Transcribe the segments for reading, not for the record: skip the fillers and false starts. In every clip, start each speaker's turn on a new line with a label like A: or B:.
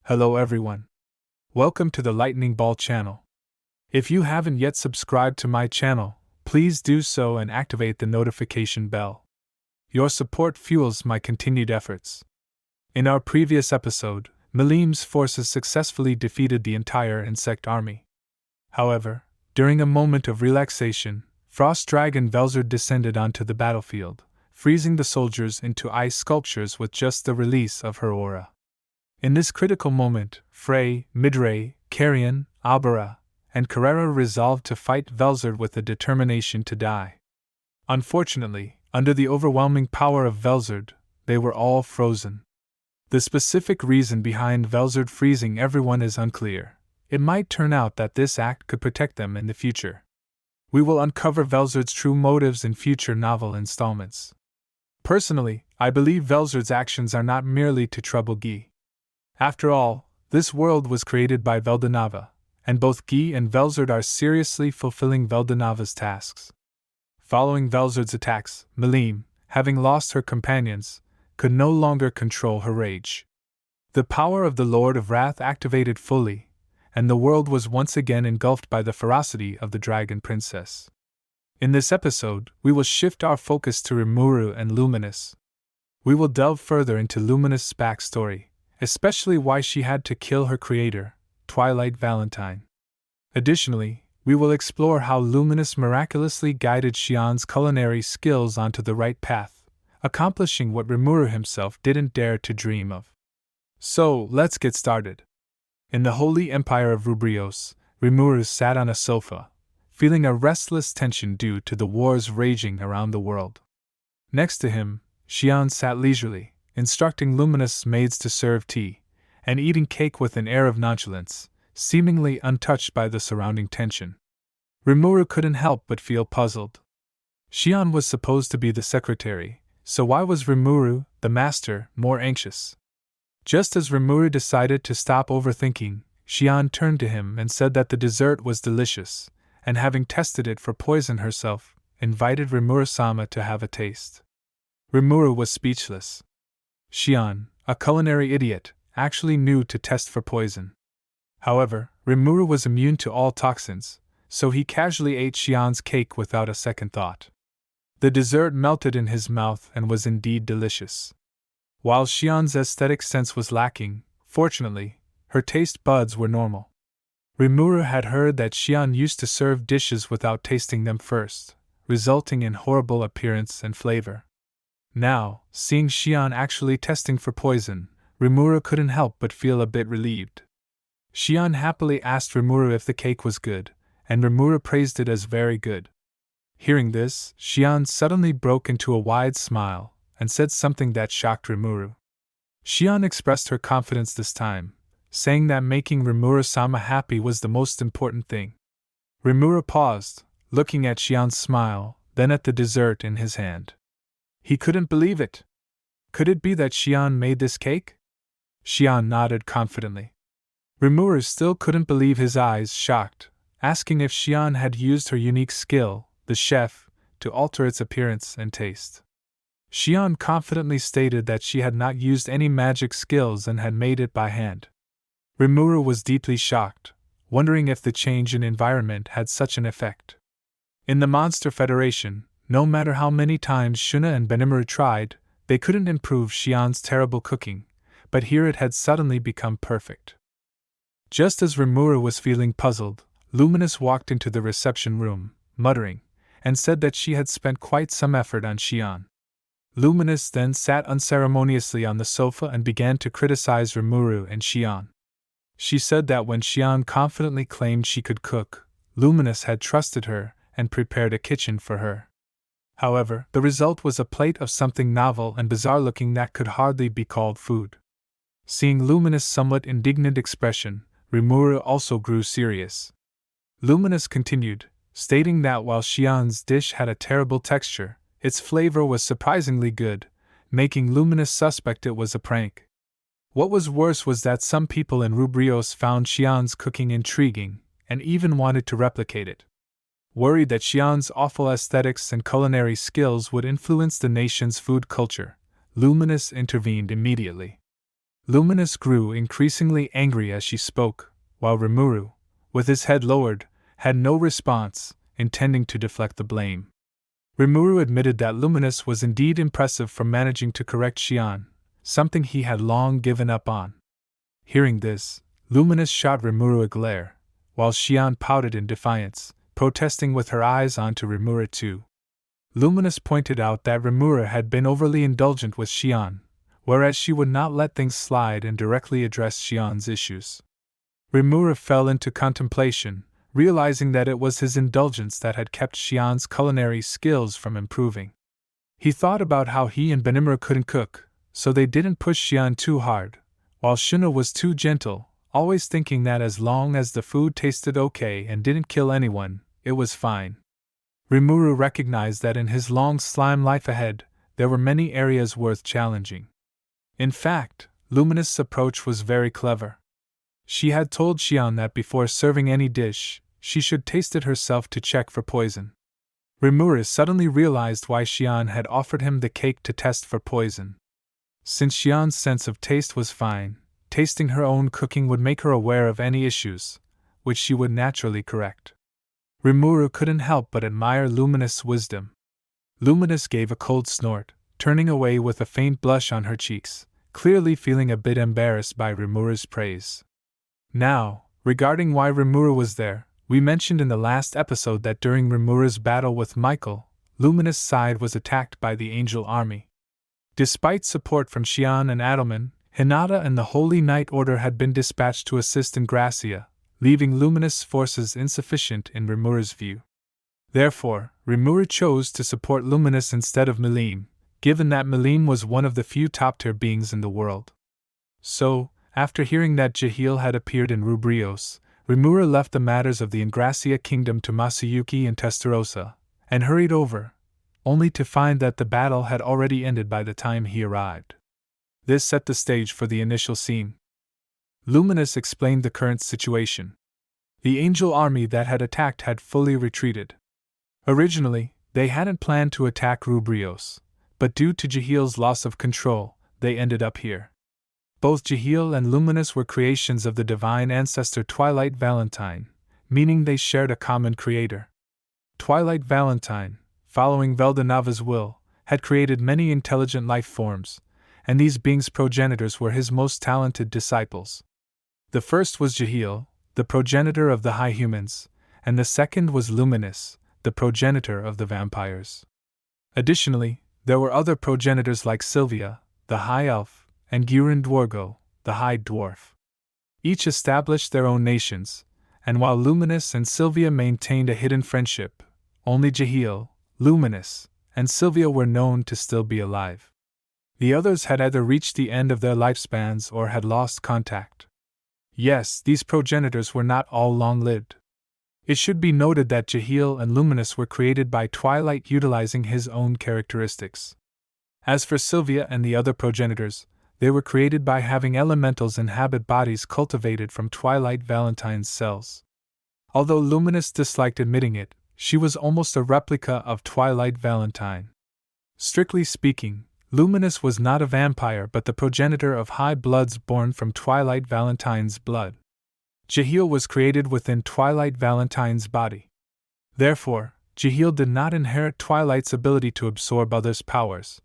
A: Hello everyone. Welcome to the Lightning Ball channel. If you haven't yet subscribed to my channel, please do so and activate the notification bell. Your support fuels my continued efforts. In our previous episode, Milim's forces successfully defeated the entire insect army. However, during a moment of relaxation, Frost Dragon Velzard descended onto the battlefield, freezing the soldiers into ice sculptures with just the release of her aura. In this critical moment, Frey, Midray, Carrion, Albera, and Carrera resolved to fight Velzard with the determination to die. Unfortunately, under the overwhelming power of Velzard, they were all frozen. The specific reason behind Velzard freezing everyone is unclear. It might turn out that this act could protect them in the future. We will uncover Velzard's true motives in future novel installments. Personally, I believe Velzard's actions are not merely to trouble Guy. After all, this world was created by Veldanava, and both Guy and Velzard are seriously fulfilling Veldanava's tasks. Following Velzard's attacks, Milim, having lost her companions, could no longer control her rage. The power of the Lord of Wrath activated fully, and the world was once again engulfed by the ferocity of the Dragon Princess. In this episode, we will shift our focus to Rimuru and Luminus. We will delve further into Luminus' backstory, especially why she had to kill her creator, Twilight Valentine. Additionally, we will explore how Luminus miraculously guided Shion's culinary skills onto the right path, accomplishing what Rimuru himself didn't dare to dream of. So, let's get started. In the Holy Empire of Rubrios, Rimuru sat on a sofa, feeling a restless tension due to the wars raging around the world. Next to him, Shion sat leisurely, instructing Luminous maids to serve tea, and eating cake with an air of nonchalance, seemingly untouched by the surrounding tension. Rimuru couldn't help but feel puzzled. Shion was supposed to be the secretary, so why was Rimuru, the master, more anxious? Just as Rimuru decided to stop overthinking, Shion turned to him and said that the dessert was delicious, and having tested it for poison herself, invited Rimuru-sama to have a taste. Rimuru was speechless. Shion, a culinary idiot, actually knew to test for poison. However, Rimuru was immune to all toxins, so he casually ate Shion's cake without a second thought. The dessert melted in his mouth and was indeed delicious. While Shion's aesthetic sense was lacking, fortunately, her taste buds were normal. Rimuru had heard that Shion used to serve dishes without tasting them first, resulting in horrible appearance and flavor. Now, seeing Shion actually testing for poison, Rimuru couldn't help but feel a bit relieved. Shion happily asked Rimuru if the cake was good, and Rimuru praised it as very good. Hearing this, Shion suddenly broke into a wide smile and said something that shocked Rimuru. Shion expressed her confidence this time, saying that making Rimuru-sama happy was the most important thing. Rimuru paused, looking at Shion's smile, then at the dessert in his hand. He couldn't believe it. Could it be that Shion made this cake? Shion nodded confidently. Rimuru still couldn't believe his eyes, shocked, asking if Shion had used her unique skill, the chef, to alter its appearance and taste. Shion confidently stated that she had not used any magic skills and had made it by hand. Rimuru was deeply shocked, wondering if the change in environment had such an effect. In the Monster Federation, no matter how many times Shuna and Benimaru tried, they couldn't improve Shion's terrible cooking, but here it had suddenly become perfect. Just as Rimuru was feeling puzzled, Luminous walked into the reception room, muttering, and said that she had spent quite some effort on Shion. Luminous then sat unceremoniously on the sofa and began to criticize Rimuru and Shion. She said that when Shion confidently claimed she could cook, Luminous had trusted her and prepared a kitchen for her. However, the result was a plate of something novel and bizarre-looking that could hardly be called food. Seeing Luminous' somewhat indignant expression, Rimuru also grew serious. Luminous continued, stating that while Shion's dish had a terrible texture, its flavor was surprisingly good, making Luminous suspect it was a prank. What was worse was that some people in Rubrios found Shion's cooking intriguing, and even wanted to replicate it. Worried that Shion's awful aesthetics and culinary skills would influence the nation's food culture, Luminous intervened immediately. Luminus grew increasingly angry as she spoke, while Rimuru, with his head lowered, had no response, intending to deflect the blame. Rimuru admitted that Luminus was indeed impressive for managing to correct Shion, something he had long given up on. Hearing this, Luminus shot Rimuru a glare, while Shion pouted in defiance, protesting with her eyes onto Rimuru too. Luminus pointed out that Rimuru had been overly indulgent with Shion, whereas she would not let things slide and directly address Shion's issues. Rimuru fell into contemplation, realizing that it was his indulgence that had kept Shion's culinary skills from improving. He thought about how he and Benimaru couldn't cook, so they didn't push Shion too hard, while Shuna was too gentle, always thinking that as long as the food tasted okay and didn't kill anyone, it was fine. Rimuru recognized that in his long slime life ahead, there were many areas worth challenging. In fact, Luminous' approach was very clever. She had told Shion that before serving any dish, she should taste it herself to check for poison. Rimuru suddenly realized why Shion had offered him the cake to test for poison. Since Shion's sense of taste was fine, tasting her own cooking would make her aware of any issues, which she would naturally correct. Rimuru couldn't help but admire Luminous' wisdom. Luminous gave a cold snort, turning away with a faint blush on her cheeks, clearly feeling a bit embarrassed by Rimuru's praise. Now, regarding why Rimuru was there, we mentioned in the last episode that during Rimuru's battle with Michael, Luminous' side was attacked by the Angel Army. Despite support from Shion and Adelman, Hinata and the Holy Knight Order had been dispatched to assist in Gracia, leaving Luminous' forces insufficient in Rimuru's view. Therefore, Rimuru chose to support Luminous instead of Milim, given that Milim was one of the few top-tier beings in the world. So, after hearing that Jahil had appeared in Rubrios, Rimuru left the matters of the Ingracia kingdom to Masayuki and Testarossa, and hurried over, only to find that the battle had already ended by the time he arrived. This set the stage for the initial scene. Luminous explained the current situation. The angel army that had attacked had fully retreated. Originally, they hadn't planned to attack Rubrios, but due to Jahil's loss of control, they ended up here. Both Jahil and Luminous were creations of the divine ancestor Twilight Valentine, meaning they shared a common creator. Twilight Valentine, following Veldanava's will, had created many intelligent life forms, and these beings' progenitors were his most talented disciples. The first was Jahil, the progenitor of the high humans, and the second was Luminous, the progenitor of the vampires. Additionally, there were other progenitors like Sylvia, the high elf, and Gurin Dwargo, the high dwarf. Each established their own nations, and while Luminous and Sylvia maintained a hidden friendship, only Jahil, Luminous, and Sylvia were known to still be alive. The others had either reached the end of their lifespans or had lost contact. Yes, these progenitors were not all long-lived. It should be noted that Jahil and Luminous were created by Twilight utilizing his own characteristics. As for Sylvia and the other progenitors, they were created by having elementals inhabit bodies cultivated from Twilight Valentine's cells. Although Luminous disliked admitting it, she was almost a replica of Twilight Valentine. Strictly speaking, Luminous was not a vampire but the progenitor of high bloods born from Twilight Valentine's blood. Jahil was created within Twilight Valentine's body. Therefore, Jahil did not inherit Twilight's ability to absorb others' powers,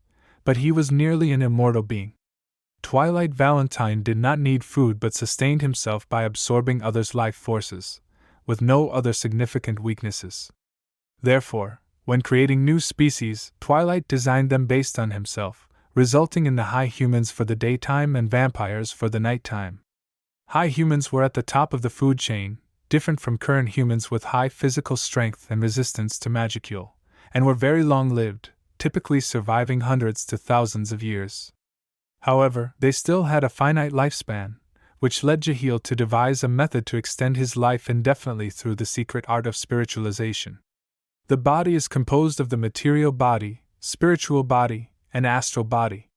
A: but he was nearly an immortal being. Twilight Valentine did not need food but sustained himself by absorbing others' life forces, with no other significant weaknesses. Therefore, when creating new species, Twilight designed them based on himself, resulting in the high humans for the daytime and vampires for the nighttime. High humans were at the top of the food chain, different from current humans with high physical strength and resistance to magicule, and were very long-lived, typically surviving hundreds to thousands of years. However, they still had a finite lifespan, which led Jahil to devise a method to extend his life indefinitely through the secret art of spiritualization. The body is composed of the material body, spiritual body, and astral body.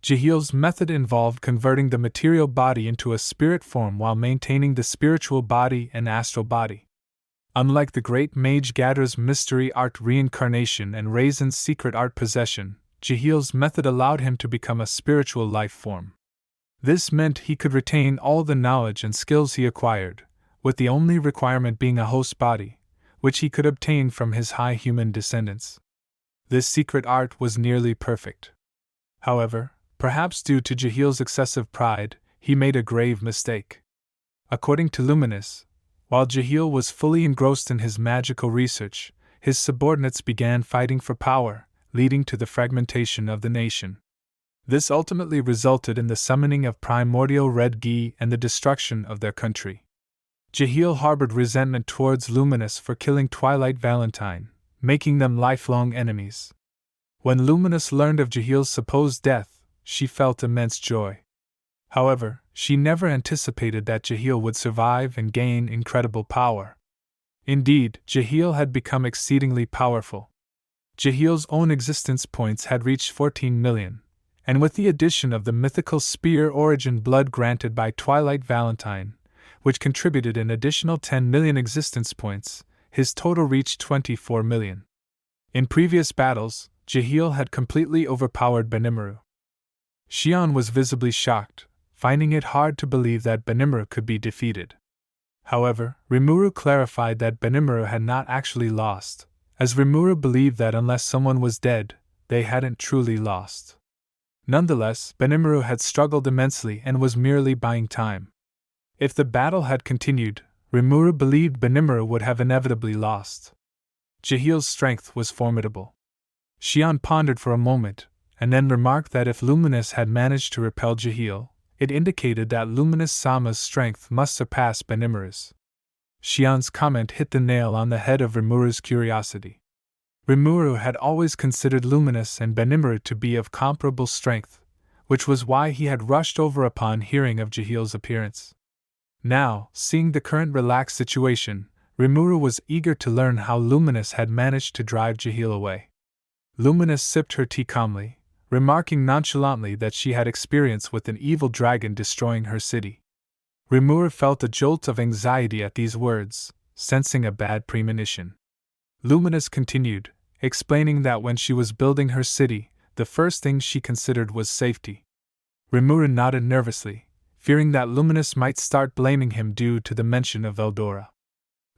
A: Jahil's method involved converting the material body into a spirit form while maintaining the spiritual body and astral body. Unlike the great mage Gadra's mystery art reincarnation and Raisin's secret art possession, Jahil's method allowed him to become a spiritual life form. This meant he could retain all the knowledge and skills he acquired, with the only requirement being a host body, which he could obtain from his high human descendants. This secret art was nearly perfect. However, perhaps due to Jahil's excessive pride, he made a grave mistake. According to Luminus, while Jahil was fully engrossed in his magical research, his subordinates began fighting for power, leading to the fragmentation of the nation. This ultimately resulted in the summoning of primordial red Gi and the destruction of their country. Jahil harbored resentment towards Luminus for killing Twilight Valentine, making them lifelong enemies. When Luminus learned of Jahil's supposed death, she felt immense joy. However, she never anticipated that Jahil would survive and gain incredible power. Indeed, Jahil had become exceedingly powerful. Jahil's own existence points had reached 14 million, and with the addition of the mythical spear origin blood granted by Twilight Valentine, which contributed an additional 10 million existence points, his total reached 24 million. In previous battles, Jahil had completely overpowered Rimuru. Shion was visibly shocked, finding it hard to believe that Rimuru could be defeated. However, Rimuru clarified that Rimuru had not actually lost, as Rimuru believed that unless someone was dead, they hadn't truly lost. Nonetheless, Rimuru had struggled immensely and was merely buying time. If the battle had continued, Rimuru believed Rimuru would have inevitably lost. Jahil's strength was formidable. Shion pondered for a moment, and then remarked that if Luminus had managed to repel Jahil, it indicated that Luminus Sama's strength must surpass Benimuru's. Shion's comment hit the nail on the head of Rimuru's curiosity. Rimuru had always considered Luminus and Benimuru to be of comparable strength, which was why he had rushed over upon hearing of Jahil's appearance. Now, seeing the current relaxed situation, Rimuru was eager to learn how Luminus had managed to drive Jahil away. Luminus sipped her tea calmly, remarking nonchalantly that she had experience with an evil dragon destroying her city. Rimuru felt a jolt of anxiety at these words, sensing a bad premonition. Luminus continued, explaining that when she was building her city, the first thing she considered was safety. Rimuru nodded nervously, fearing that Luminus might start blaming him due to the mention of Eldora.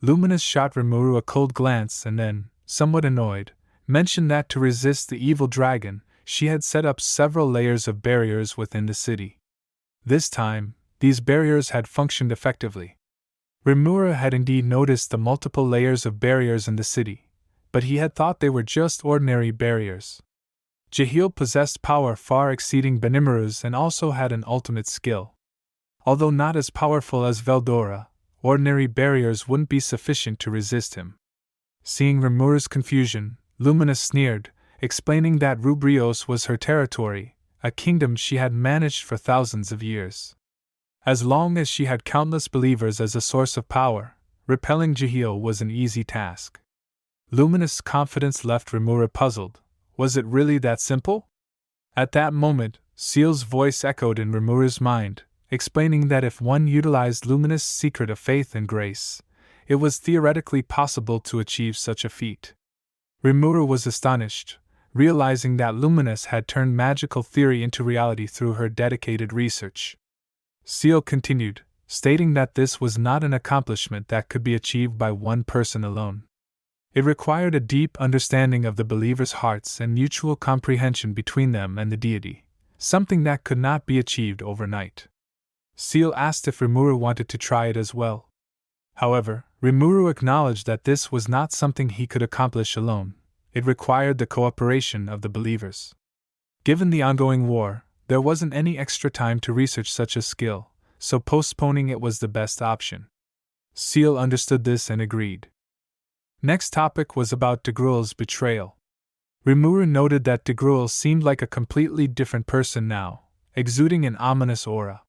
A: Luminus shot Rimuru a cold glance and then, somewhat annoyed, mentioned that to resist the evil dragon, she had set up several layers of barriers within the city. This time, these barriers had functioned effectively. Rimuru had indeed noticed the multiple layers of barriers in the city, but he had thought they were just ordinary barriers. Jahil possessed power far exceeding Benimuru's and also had an ultimate skill. Although not as powerful as Veldora, ordinary barriers wouldn't be sufficient to resist him. Seeing Rimuru's confusion, Luminus sneered, explaining that Rubrios was her territory, a kingdom she had managed for thousands of years. As long as she had countless believers as a source of power, repelling Jahil was an easy task. Luminous' confidence left Rimuru puzzled. Was it really that simple? At that moment, Seal's voice echoed in Rimuru's mind, explaining that if one utilized Luminous' secret of faith and grace, it was theoretically possible to achieve such a feat. Rimuru was astonished, realizing that Luminous had turned magical theory into reality through her dedicated research. Seal continued, stating that this was not an accomplishment that could be achieved by one person alone. It required a deep understanding of the believers' hearts and mutual comprehension between them and the deity, something that could not be achieved overnight. Seal asked if Rimuru wanted to try it as well. However, Rimuru acknowledged that this was not something he could accomplish alone. It required the cooperation of the believers. Given the ongoing war, there wasn't any extra time to research such a skill, so postponing it was the best option. Seal understood this and agreed. Next topic was about Dagruel's betrayal. Rimuru noted that Dagruel seemed like a completely different person now, exuding an ominous aura.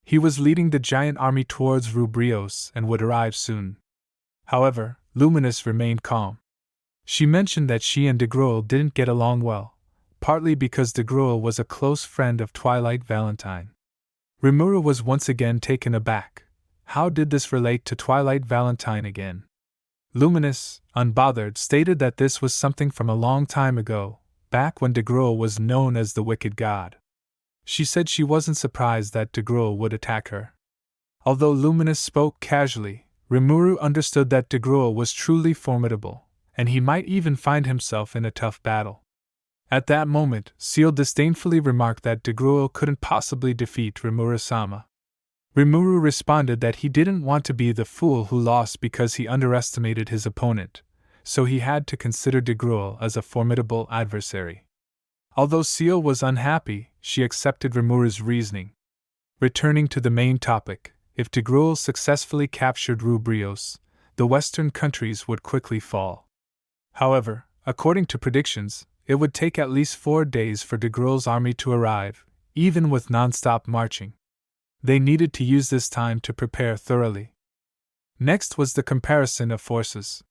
A: He was leading the giant army towards Rubrios and would arrive soon. However, Luminous remained calm. She mentioned that she and Dagruel didn't get along well, partly because Dagruel was a close friend of Twilight Valentine. Rimuru was once again taken aback. How did this relate to Twilight Valentine again? Luminous, unbothered, stated that this was something from a long time ago, back when Dagruel was known as the Wicked God. She said she wasn't surprised that Dagruel would attack her. Although Luminus spoke casually, Rimuru understood that Dagruel was truly formidable, and he might even find himself in a tough battle. At that moment, Seal disdainfully remarked that Dagruel couldn't possibly defeat Rimuru-sama. Rimuru responded that he didn't want to be the fool who lost because he underestimated his opponent, so he had to consider Dagruel as a formidable adversary. Although Seal was unhappy, she accepted Rimuru's reasoning. Returning to the main topic, if Dagruel successfully captured Rubrios, the western countries would quickly fall. However, according to predictions, it would take at least 4 days for Dagruel's army to arrive, even with non-stop marching. They needed to use this time to prepare thoroughly. Next was the comparison of forces.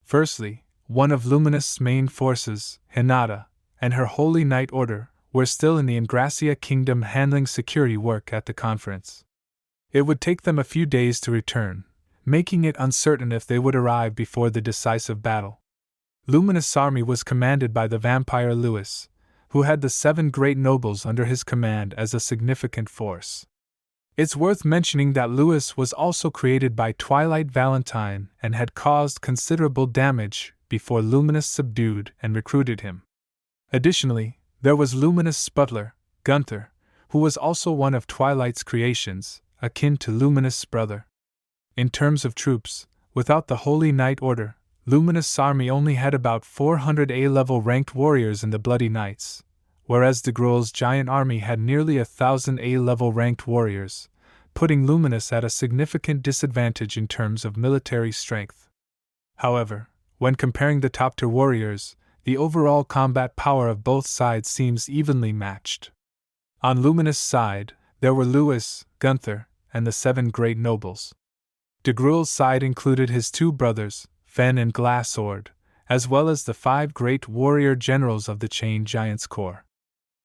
A: Firstly, one of Luminous' main forces, Hinata, and her Holy Knight Order, were still in the Ingracia Kingdom handling security work at the conference. It would take them a few days to return, making it uncertain if they would arrive before the decisive battle. Luminous' army was commanded by the vampire Lewis, who had the 7 great nobles under his command as a significant force. It's worth mentioning that Lewis was also created by Twilight Valentine and had caused considerable damage before Luminous subdued and recruited him. Additionally, there was Luminous' butler, Gunther, who was also one of Twilight's creations, akin to Luminous' brother. In terms of troops, without the Holy Knight Order, Luminous' army only had about 400 A-level ranked warriors in the Bloody Knights, whereas Dagruel's giant army had nearly 1,000 A-level ranked warriors, putting Luminous at a significant disadvantage in terms of military strength. However, when comparing the top-tier warriors, the overall combat power of both sides seems evenly matched. On Luminous' side, there were Lewis, Gunther, and the 7 great nobles. Dagruel's side included his 2 brothers, Fen and Glassword, as well as the 5 great warrior generals of the Chain Giants Corps.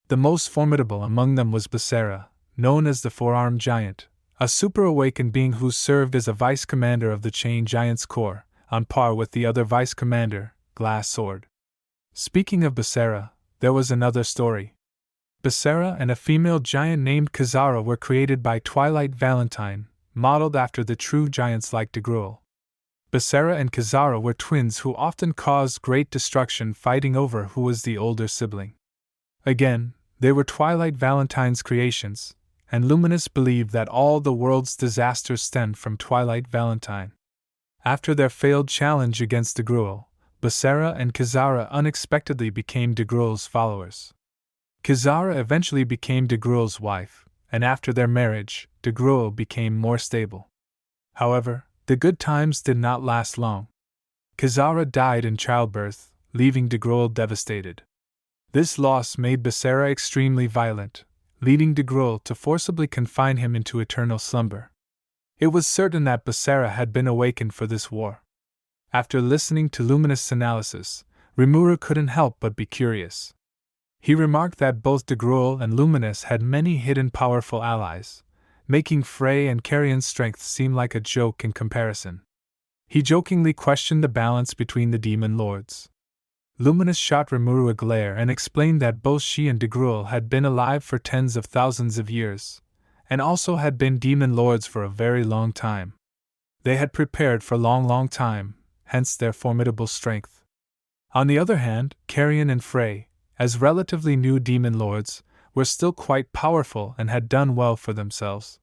A: The most formidable among them was Basara, known as the Four-Armed Giant, a super-awakened being who served as a vice-commander of the Chain Giants Corps, on par with the other vice-commander, Glassword. Speaking of Basara, there was another story. Basara and a female giant named Kazara were created by Twilight Valentine, modeled after the true giants like Dagruel. Basara and Kazara were twins who often caused great destruction fighting over who was the older sibling. Again, they were Twilight Valentine's creations, and Luminous believed that all the world's disasters stemmed from Twilight Valentine. After their failed challenge against Dagruel, Basara and Kazara unexpectedly became Dagruel's followers. Kazara eventually became Dagruel's wife, and after their marriage, Dagruel became more stable. However, the good times did not last long. Kazara died in childbirth, leaving Dagruel devastated. This loss made Basara extremely violent, leading Dagruel to forcibly confine him into eternal slumber. It was certain that Basara had been awakened for this war. After listening to Luminous' analysis, Rimuru couldn't help but be curious. He remarked that both Dagruel and Luminous had many hidden powerful allies, making Frey and Carrion's strength seem like a joke in comparison. He jokingly questioned the balance between the demon lords. Luminous shot Rimuru a glare and explained that both she and Dagruel had been alive for tens of thousands of years, and also had been demon lords for a very long time. They had prepared for a long time, hence their formidable strength. On the other hand, Carrion and Frey, as relatively new demon lords, were still quite powerful and had done well for themselves.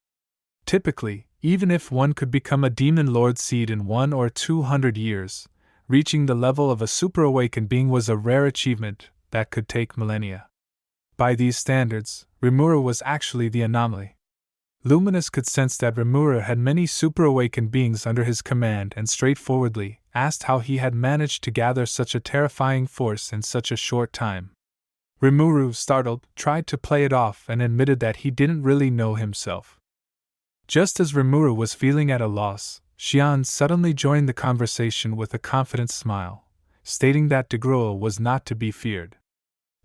A: Typically, even if one could become a demon lord seed in 100 or 200 years, reaching the level of a super-awakened being was a rare achievement that could take millennia. By these standards, Rimuru was actually the anomaly. Luminous could sense that Rimuru had many super-awakened beings under his command and straightforwardly asked how he had managed to gather such a terrifying force in such a short time. Rimuru, startled, tried to play it off and admitted that he didn't really know himself. Just as Rimuru was feeling at a loss, Shion suddenly joined the conversation with a confident smile, stating that Dagruel was not to be feared.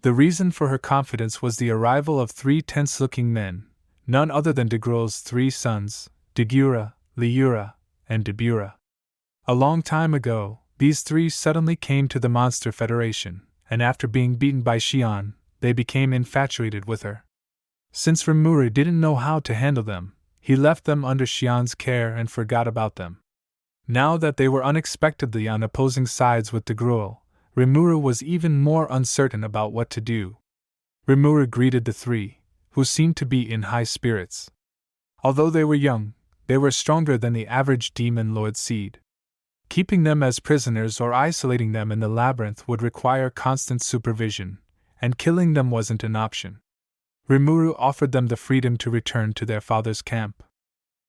A: The reason for her confidence was the arrival of 3 tense-looking men, none other than Dagruel's 3 sons, Dagura, Liura, and Dabura. A long time ago, these 3 suddenly came to the Monster Federation, and after being beaten by Shion, they became infatuated with her. Since Rimuru didn't know how to handle them, he left them under Shion's care and forgot about them. Now that they were unexpectedly on opposing sides with Dagruel, Rimuru was even more uncertain about what to do. Rimuru greeted the three, who seemed to be in high spirits. Although they were young, they were stronger than the average demon lord seed. Keeping them as prisoners or isolating them in the labyrinth would require constant supervision, and killing them wasn't an option. Rimuru offered them the freedom to return to their father's camp.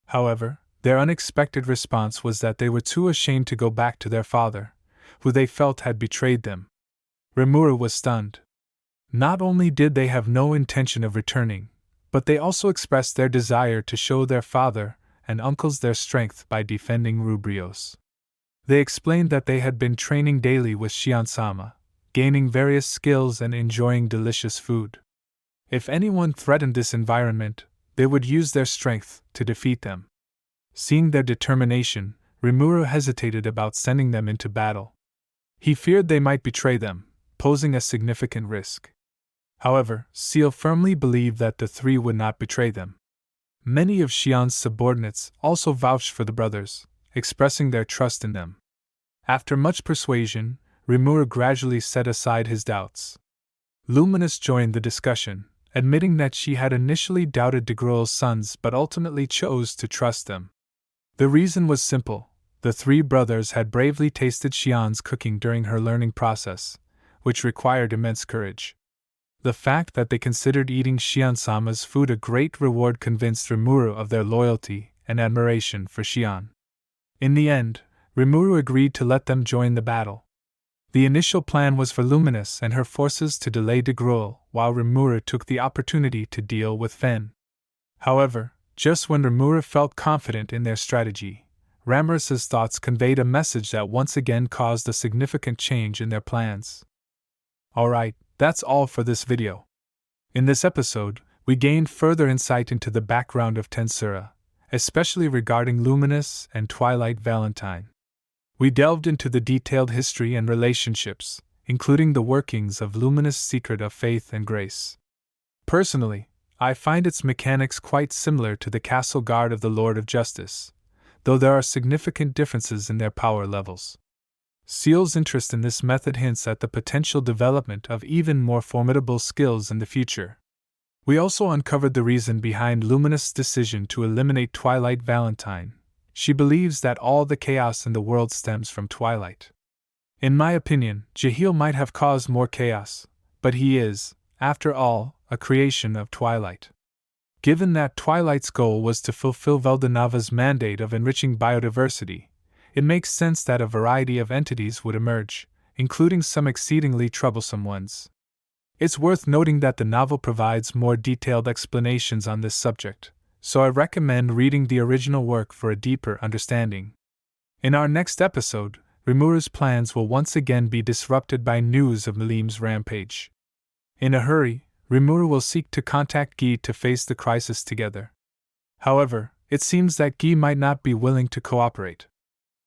A: However, their unexpected response was that they were too ashamed to go back to their father, who they felt had betrayed them. Rimuru was stunned. Not only did they have no intention of returning, but they also expressed their desire to show their father and uncles their strength by defending Rubrios. They explained that they had been training daily with Shion-sama, gaining various skills and enjoying delicious food. If anyone threatened this environment, they would use their strength to defeat them. Seeing their determination, Rimuru hesitated about sending them into battle. He feared they might betray them, posing a significant risk. However, Seal firmly believed that the three would not betray them. Many of Shion's subordinates also vouched for the brothers, expressing their trust in them. After much persuasion, Rimuru gradually set aside his doubts. Luminus joined the discussion, admitting that she had initially doubted Dagruel's sons but ultimately chose to trust them. The reason was simple: the three brothers had bravely tasted Shion's cooking during her learning process, which required immense courage. The fact that they considered eating Shion-sama's food a great reward convinced Rimuru of their loyalty and admiration for Shion. In the end, Rimuru agreed to let them join the battle. The initial plan was for Luminus and her forces to delay Dagruel, while Rimuru took the opportunity to deal with Fen. However, just when Rimuru felt confident in their strategy, Ramuras's thoughts conveyed a message that once again caused a significant change in their plans. Alright, that's all for this video. In this episode, we gained further insight into the background of TenSura, especially regarding Luminous and Twilight Valentine. We delved into the detailed history and relationships, including the workings of Luminous' secret of faith and grace. Personally, I find its mechanics quite similar to the Castle Guard of the Lord of Justice, though there are significant differences in their power levels. Seal's interest in this method hints at the potential development of even more formidable skills in the future. We also uncovered the reason behind Luminous' decision to eliminate Twilight Valentine. She believes that all the chaos in the world stems from Twilight. In my opinion, Jahil might have caused more chaos, but he is, after all, a creation of Twilight. Given that Twilight's goal was to fulfill Veldonava's mandate of enriching biodiversity, it makes sense that a variety of entities would emerge, including some exceedingly troublesome ones. It's worth noting that the novel provides more detailed explanations on this subject, so I recommend reading the original work for a deeper understanding. In our next episode, Rimuru's plans will once again be disrupted by news of Malim's rampage. In a hurry, Rimuru will seek to contact Guy to face the crisis together. However, it seems that Guy might not be willing to cooperate.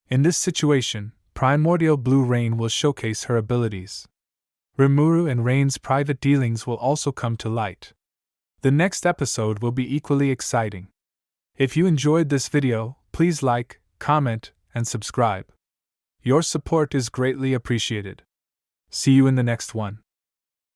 A: In this situation, Primordial Blue Rain will showcase her abilities. Rimuru and Rain's private dealings will also come to light. The next episode will be equally exciting. If you enjoyed this video, please like, comment, and subscribe. Your support is greatly appreciated. See you in the next one.